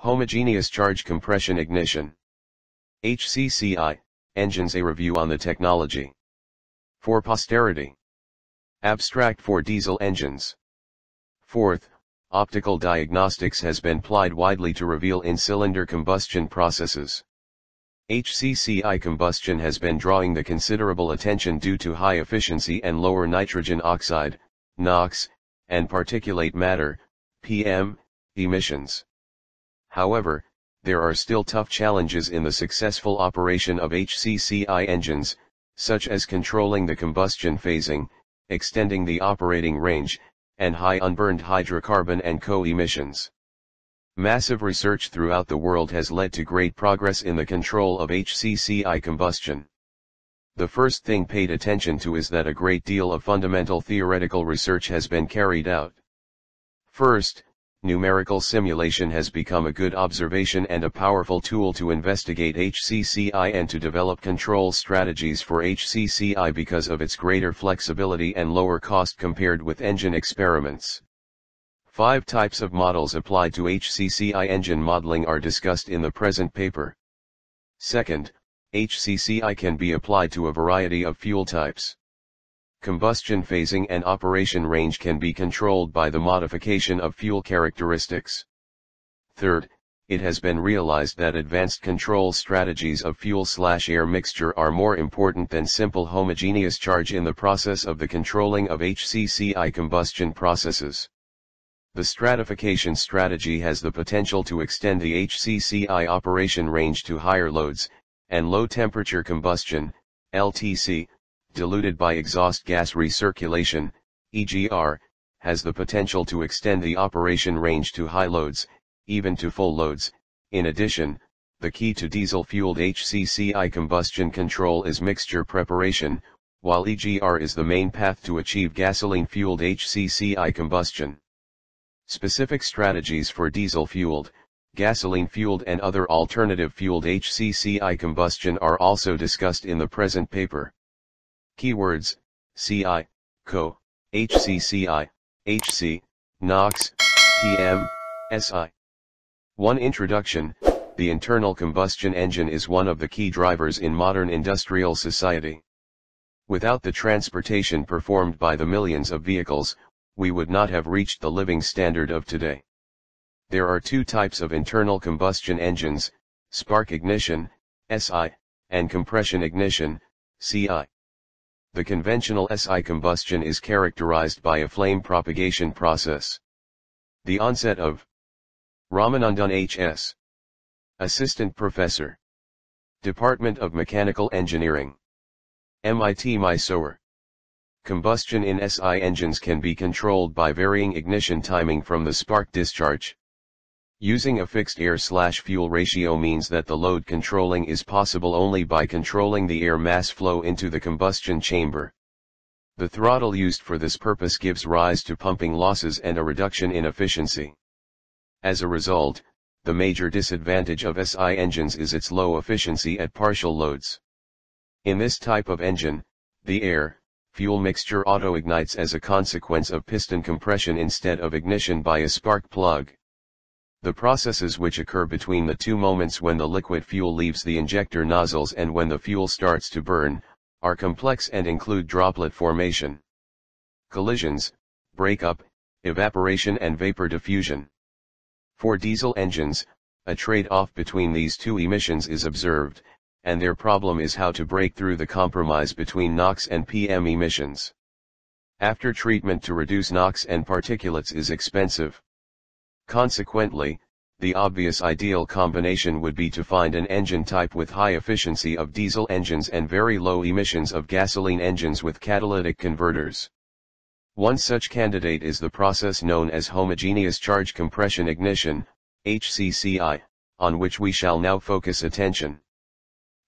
Homogeneous charge compression ignition. Hcci, engines. A review on the technology. For posterity. Abstract for diesel engines. Fourth, optical diagnostics has been applied widely to reveal in-cylinder combustion processes. Hcci combustion has been drawing the considerable attention due to high efficiency and lower nitrogen oxide, NOx, and particulate matter, PM, emissions. However, there are still tough challenges in the successful operation of Hcci engines, such as controlling the combustion phasing, extending the operating range, and high unburned hydrocarbon and co-emissions. Massive research throughout the world has led to great progress in the control of Hcci combustion. The first thing paid attention to is that a great deal of fundamental theoretical research has been carried out. First, numerical simulation has become a good observation and a powerful tool to investigate Hcci and to develop control strategies for Hcci because of its greater flexibility and lower cost compared with engine experiments. 5 types of models applied to Hcci engine modeling are discussed in the present paper. Second, Hcci can be applied to a variety of fuel types. Combustion phasing and operation range can be controlled by the modification of fuel characteristics. Third, it has been realized that advanced control strategies of fuel/air mixture are more important than simple homogeneous charge in the process of the controlling of Hcci combustion processes. The stratification strategy has the potential to extend the Hcci operation range to higher loads, and low-temperature combustion, LTC, diluted by exhaust gas recirculation, EGR, has the potential to extend the operation range to high loads, even to full loads. In addition, the key to diesel-fueled Hcci combustion control is mixture preparation, while EGR is the main path to achieve gasoline-fueled Hcci combustion. Specific strategies for diesel-fueled, gasoline-fueled and other alternative-fueled Hcci combustion are also discussed in the present paper. Keywords: CI, CO, Hcci, Hc, NOx, PM, SI. 1. Introduction. The internal combustion engine is one of the key drivers in modern industrial society. Without the transportation performed by the millions of vehicles, we would not have reached the living standard of today. There are 2 types of internal combustion engines: spark ignition, SI, and compression ignition, CI. The conventional SI combustion is characterized by a flame propagation process. The onset of Ramanandan H S. Assistant Professor. Department of Mechanical Engineering. MIT Mysore. Combustion in SI engines can be controlled by varying ignition timing from the spark discharge. Using a fixed air/fuel ratio means that the load controlling is possible only by controlling the air mass flow into the combustion chamber. The throttle used for this purpose gives rise to pumping losses and a reduction in efficiency. As a result, the major disadvantage of SI engines is its low efficiency at partial loads. In this type of engine, the air-fuel mixture auto-ignites as a consequence of piston compression instead of ignition by a spark plug. The processes which occur between the 2 moments when the liquid fuel leaves the injector nozzles and when the fuel starts to burn, are complex and include droplet formation, collisions, breakup, evaporation and vapor diffusion. For diesel engines, a trade-off between these 2 emissions is observed, and their problem is how to break through the compromise between NOx and PM emissions. After treatment to reduce NOx and particulates is expensive. Consequently, the obvious ideal combination would be to find an engine type with high efficiency of diesel engines and very low emissions of gasoline engines with catalytic converters. One such candidate is the process known as homogeneous charge compression ignition, Hcci, on which we shall now focus attention.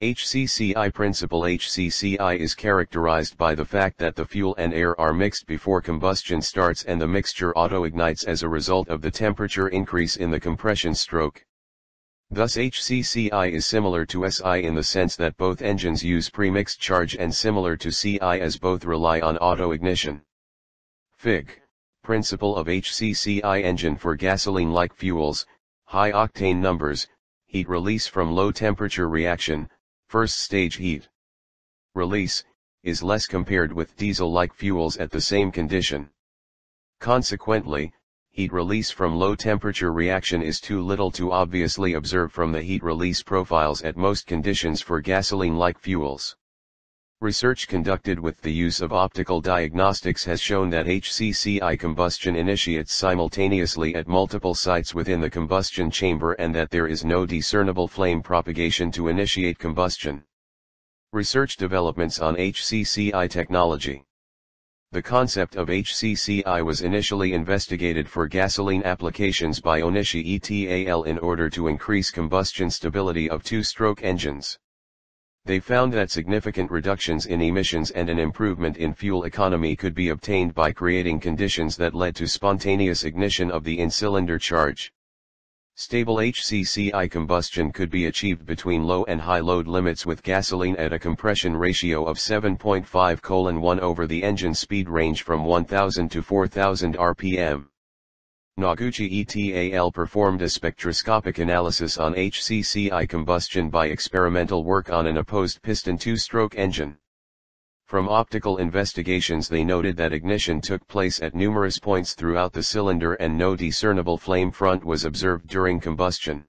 Hcci principle. Hcci is characterized by the fact that the fuel and air are mixed before combustion starts and the mixture auto-ignites as a result of the temperature increase in the compression stroke. Thus Hcci is similar to SI in the sense that both engines use pre-mixed charge and similar to CI as both rely on auto-ignition. Fig. Principle of Hcci engine for gasoline-like fuels. high octane numbers, heat release from low temperature reaction, first stage heat release, is less compared with diesel-like fuels at the same condition. Consequently, heat release from low temperature reaction is too little to obviously observe from the heat release profiles at most conditions for gasoline-like fuels. Research conducted with the use of optical diagnostics has shown that Hcci combustion initiates simultaneously at multiple sites within the combustion chamber and that there is no discernible flame propagation to initiate combustion. Research developments on Hcci technology. The concept of Hcci was initially investigated for gasoline applications by Hcci et al. In order to increase combustion stability of two-stroke engines. They found that significant reductions in emissions and an improvement in fuel economy could be obtained by creating conditions that led to spontaneous ignition of the in-cylinder charge. Stable Hcci combustion could be achieved between low and high load limits with gasoline at a compression ratio of 7.5:1 over the engine speed range from 1000 to 4000 rpm. Hcci et al. Performed a spectroscopic analysis on Hcci combustion by experimental work on an opposed piston two-stroke engine. From optical investigations they noted that ignition took place at numerous points throughout the cylinder and no discernible flame front was observed during combustion.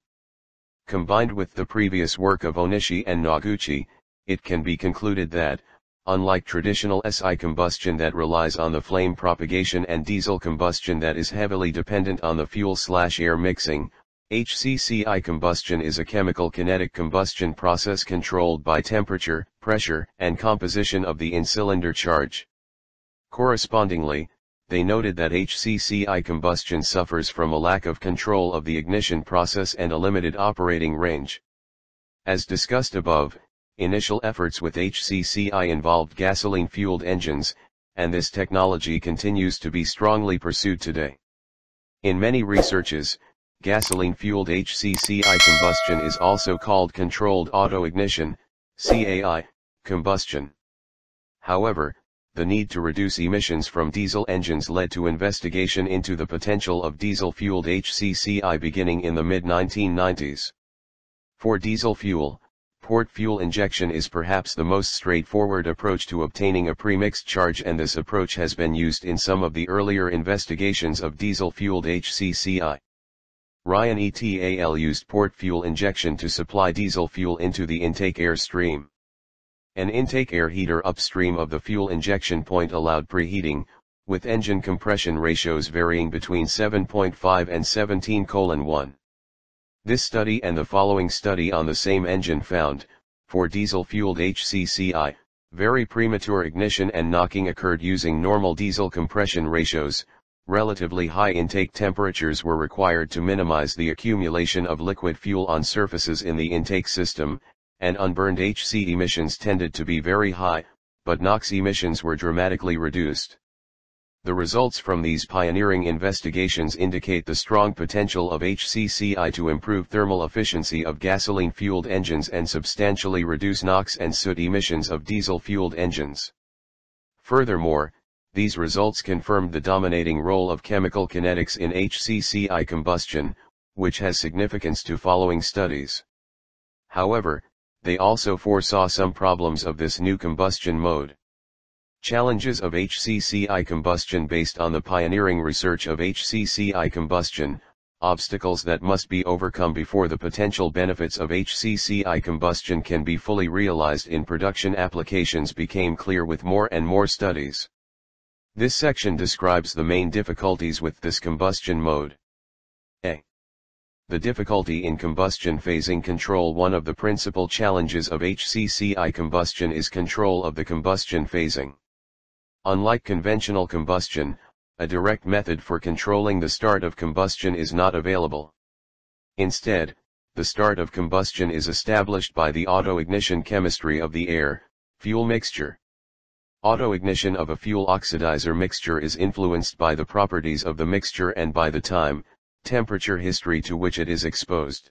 Combined with the previous work of Hcci and Hcci, it can be concluded that, unlike traditional SI combustion that relies on the flame propagation and diesel combustion that is heavily dependent on the fuel/air mixing, Hcci combustion is a chemical kinetic combustion process controlled by temperature, pressure, and composition of the in-cylinder charge. Correspondingly, they noted that Hcci combustion suffers from a lack of control of the ignition process and a limited operating range. As discussed above, initial efforts with Hcci involved gasoline-fueled engines, and this technology continues to be strongly pursued today. In many researches, gasoline-fueled Hcci combustion is also called controlled auto-ignition, CAI, combustion. However, the need to reduce emissions from diesel engines led to investigation into the potential of diesel-fueled Hcci beginning in the mid-1990s. For diesel fuel, port fuel injection is perhaps the most straightforward approach to obtaining a pre-mixed charge, and this approach has been used in some of the earlier investigations of diesel-fueled Hcci. Ryan et al. Used port fuel injection to supply diesel fuel into the intake air stream. An intake air heater upstream of the fuel injection point allowed preheating, with engine compression ratios varying between 7.5 and 17:1. This study and the following study on the same engine found, for diesel-fueled Hcci, very premature ignition and knocking occurred using normal diesel compression ratios. Relatively high intake temperatures were required to minimize the accumulation of liquid fuel on surfaces in the intake system, and unburned Hc emissions tended to be very high, but NOx emissions were dramatically reduced. The results from these pioneering investigations indicate the strong potential of Hcci to improve thermal efficiency of gasoline-fueled engines and substantially reduce NOx and soot emissions of diesel-fueled engines. Furthermore, these results confirmed the dominating role of chemical kinetics in Hcci combustion, which has significance to following studies. However, they also foresaw some problems of this new combustion mode. Challenges of Hcci combustion. Based on the pioneering research of Hcci combustion, obstacles that must be overcome before the potential benefits of Hcci combustion can be fully realized in production applications became clear with more and more studies. This section describes the main difficulties with this combustion mode. A. The difficulty in combustion phasing control. One of the principal challenges of Hcci combustion is control of the combustion phasing. Unlike conventional combustion, a direct method for controlling the start of combustion is not available. Instead, the start of combustion is established by the auto-ignition chemistry of the air-fuel mixture. Auto-ignition of a fuel oxidizer mixture is influenced by the properties of the mixture and by the time, temperature history to which it is exposed.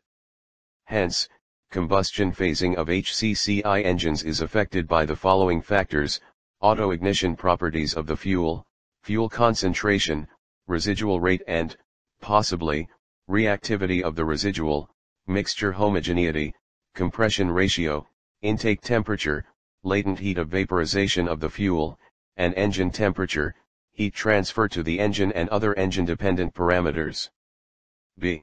Hence, combustion phasing of Hcci engines is affected by the following factors: auto-ignition properties of the fuel, fuel concentration, residual rate and, possibly, reactivity of the residual, mixture homogeneity, compression ratio, intake temperature, latent heat of vaporization of the fuel, and engine temperature, heat transfer to the engine and other engine-dependent parameters. B.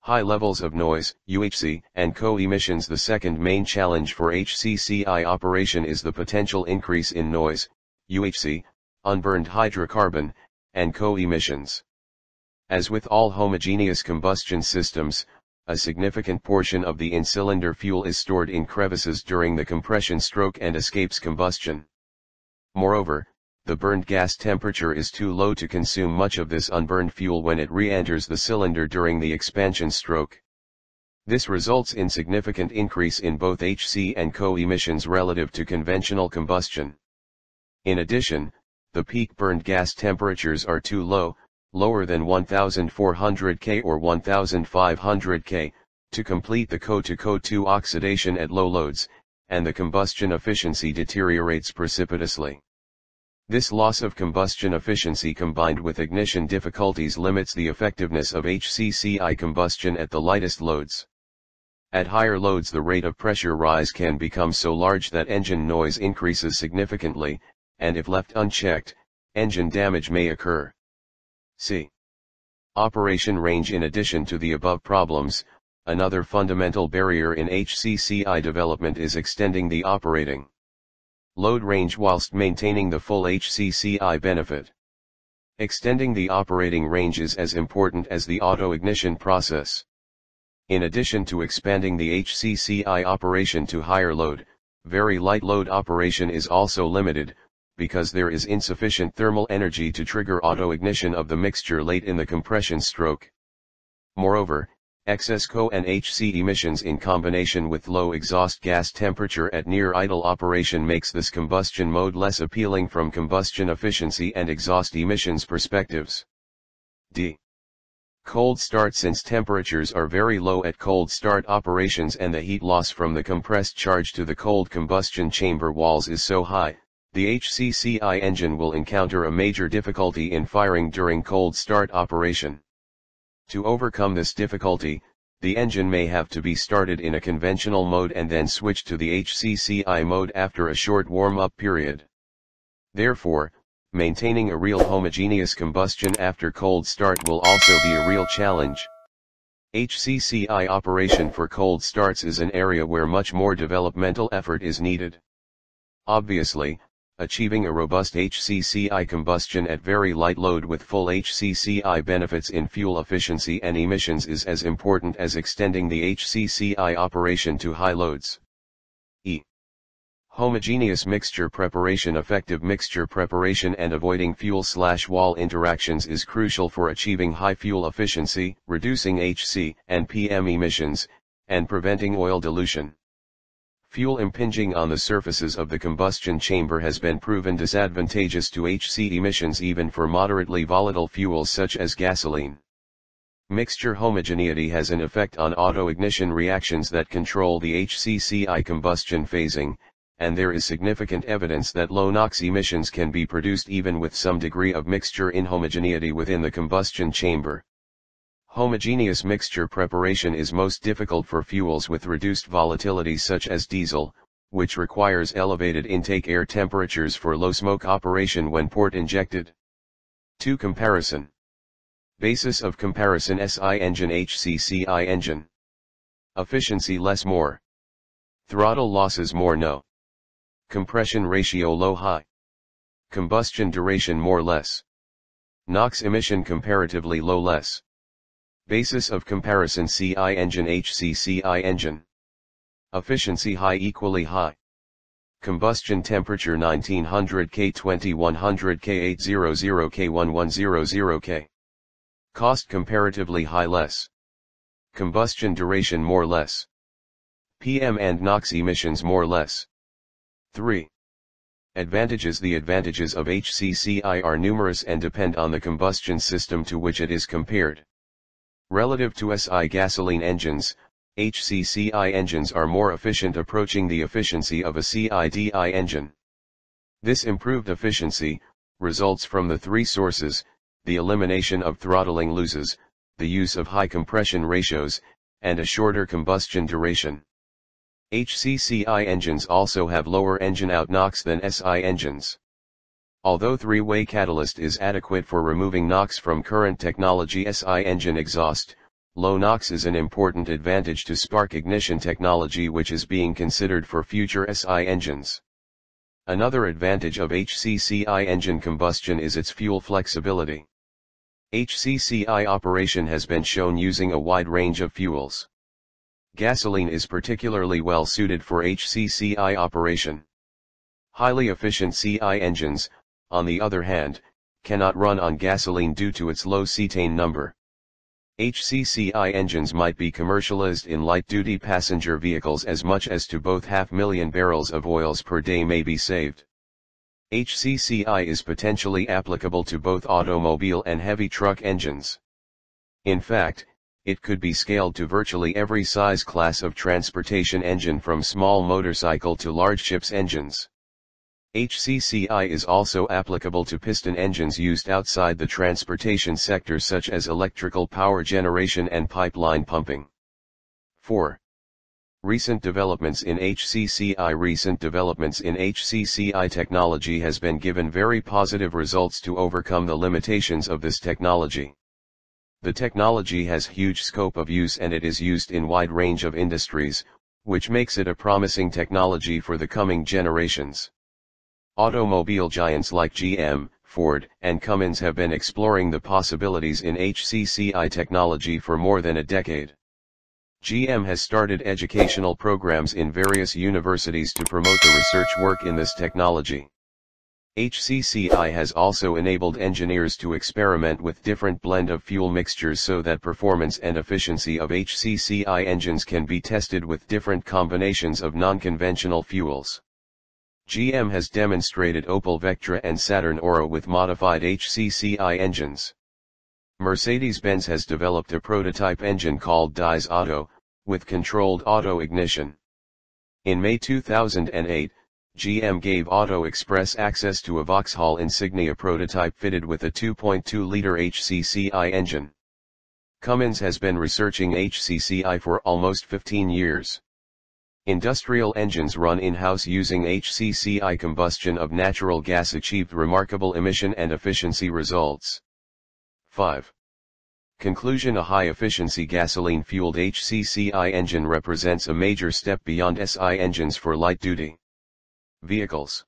High levels of noise, UHC, and co-emissions. The second main challenge for HCCI operation is the potential increase in noise, UHC, unburned hydrocarbon, and co-emissions. As with all homogeneous combustion systems, a significant portion of the in-cylinder fuel is stored in crevices during the compression stroke and escapes combustion. Moreover, the burned gas temperature is too low to consume much of this unburned fuel when it re-enters the cylinder during the expansion stroke. This results in significant increase in both HC and co-emissions relative to conventional combustion. In addition, the peak burned gas temperatures are too low, lower than 1400 K or 1500 K, to complete the CO2 oxidation at low loads, and the combustion efficiency deteriorates precipitously. This loss of combustion efficiency combined with ignition difficulties limits the effectiveness of HCCI combustion at the lightest loads. At higher loads the rate of pressure rise can become so large that engine noise increases significantly, and if left unchecked, engine damage may occur. C. Operation range. In addition to the above problems, another fundamental barrier in HCCI development is extending the operating load range whilst maintaining the full HCCI benefit. Extending the operating range is as important as the auto-ignition process. In addition to expanding the HCCI operation to higher load, very light load operation is also limited, because there is insufficient thermal energy to trigger auto-ignition of the mixture late in the compression stroke. Moreover, excess CO and HC emissions in combination with low exhaust gas temperature at near idle operation makes this combustion mode less appealing from combustion efficiency and exhaust emissions perspectives. D. Cold start. Since temperatures are very low at cold start operations and the heat loss from the compressed charge to the cold combustion chamber walls is so high, the HCCI engine will encounter a major difficulty in firing during cold start operation. To overcome this difficulty, the engine may have to be started in a conventional mode and then switched to the HCCI mode after a short warm-up period. Therefore, maintaining a real homogeneous combustion after cold start will also be a real challenge. HCCI operation for cold starts is an area where much more developmental effort is needed. Obviously, achieving a robust HCCI combustion at very light load with full HCCI benefits in fuel efficiency and emissions is as important as extending the HCCI operation to high loads. E. Homogeneous mixture preparation. Effective mixture preparation and avoiding fuel/wall interactions is crucial for achieving high fuel efficiency, reducing HC and PM emissions, and preventing oil dilution. Fuel impinging on the surfaces of the combustion chamber has been proven disadvantageous to HC emissions even for moderately volatile fuels such as gasoline. Mixture homogeneity has an effect on auto-ignition reactions that control the HCCI combustion phasing, and there is significant evidence that low NOx emissions can be produced even with some degree of mixture inhomogeneity within the combustion chamber. Homogeneous mixture preparation is most difficult for fuels with reduced volatility such as diesel, which requires elevated intake air temperatures for low smoke operation when port injected. 2. Comparison. Basis of comparison: SI engine, HCCI engine. Efficiency less more. Throttle losses more no. Compression ratio low high. Combustion duration more less. NOx emission comparatively low less. Basis of comparison: CI engine, HCCI engine. Efficiency high, equally high. Combustion temperature 1900 K, 2100 K, 800 K, 1100 K. Cost comparatively high less. Combustion duration more less. PM and NOx emissions more less. 3. Advantages. The advantages of HCCI are numerous and depend on the combustion system to which it is compared. Relative to SI gasoline engines, HCCI engines are more efficient, approaching the efficiency of a CI/DI engine. This improved efficiency results from the three sources: the elimination of throttling losses, the use of high compression ratios, and a shorter combustion duration. Hcci engines also have lower engine out NOx than Si engines. Although three-way catalyst is adequate for removing NOx from current technology Si engine exhaust, low NOx is an important advantage to spark ignition technology which is being considered for future Si engines. Another advantage of Hcci engine combustion is its fuel flexibility. Hcci operation has been shown using a wide range of fuels. Gasoline is particularly well suited for Hcci operation. Highly efficient Ci engines, on the other hand, cannot run on gasoline due to its low cetane number. Hcci engines might be commercialized in light-duty passenger vehicles as much as to both 500,000 barrels of oils per day may be saved. Hcci is potentially applicable to both automobile and heavy truck engines. In fact, it could be scaled to virtually every size class of transportation engine from small motorcycle to large ships engines. Hcci is also applicable to piston engines used outside the transportation sector such as electrical power generation and pipeline pumping. 4. Recent developments in Hcci. Recent developments in Hcci technology has been given very positive results to overcome the limitations of this technology. The technology has huge scope of use and it is used in wide range of industries, which makes it a promising technology for the coming generations. Automobile giants like GM, Ford, and Cummins have been exploring the possibilities in Hcci technology for more than a decade. GM has started educational programs in various universities to promote the research work in this technology. Hcci has also enabled engineers to experiment with different blend of fuel mixtures so that performance and efficiency of Hcci engines can be tested with different combinations of non-conventional fuels. GM has demonstrated Opel Vectra and Saturn Aura with modified Hcci engines. Mercedes-Benz has developed a prototype engine called Dies Auto, with controlled auto ignition. In May 2008, GM gave Auto Express access to a Vauxhall Insignia prototype fitted with a 2.2-liter Hcci engine. Cummins has been researching Hcci for almost 15 years. Industrial engines run in-house using Hcci combustion of natural gas achieved remarkable emission and efficiency results. 5. Conclusion: a high-efficiency gasoline-fueled Hcci engine represents a major step beyond Si engines for light-duty vehicles.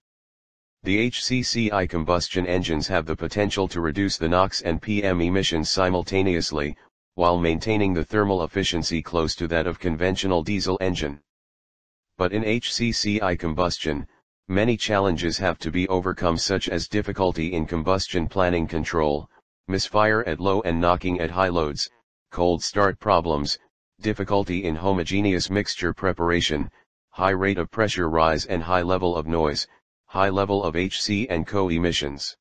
The Hcci combustion engines have the potential to reduce the NOx and PM emissions simultaneously, while maintaining the thermal efficiency close to that of conventional diesel engine. But in Hcci combustion, many challenges have to be overcome, such as difficulty in combustion planning control, misfire at low and knocking at high loads, cold start problems, difficulty in homogeneous mixture preparation, high rate of pressure rise and high level of noise, high level of Hc and CO emissions.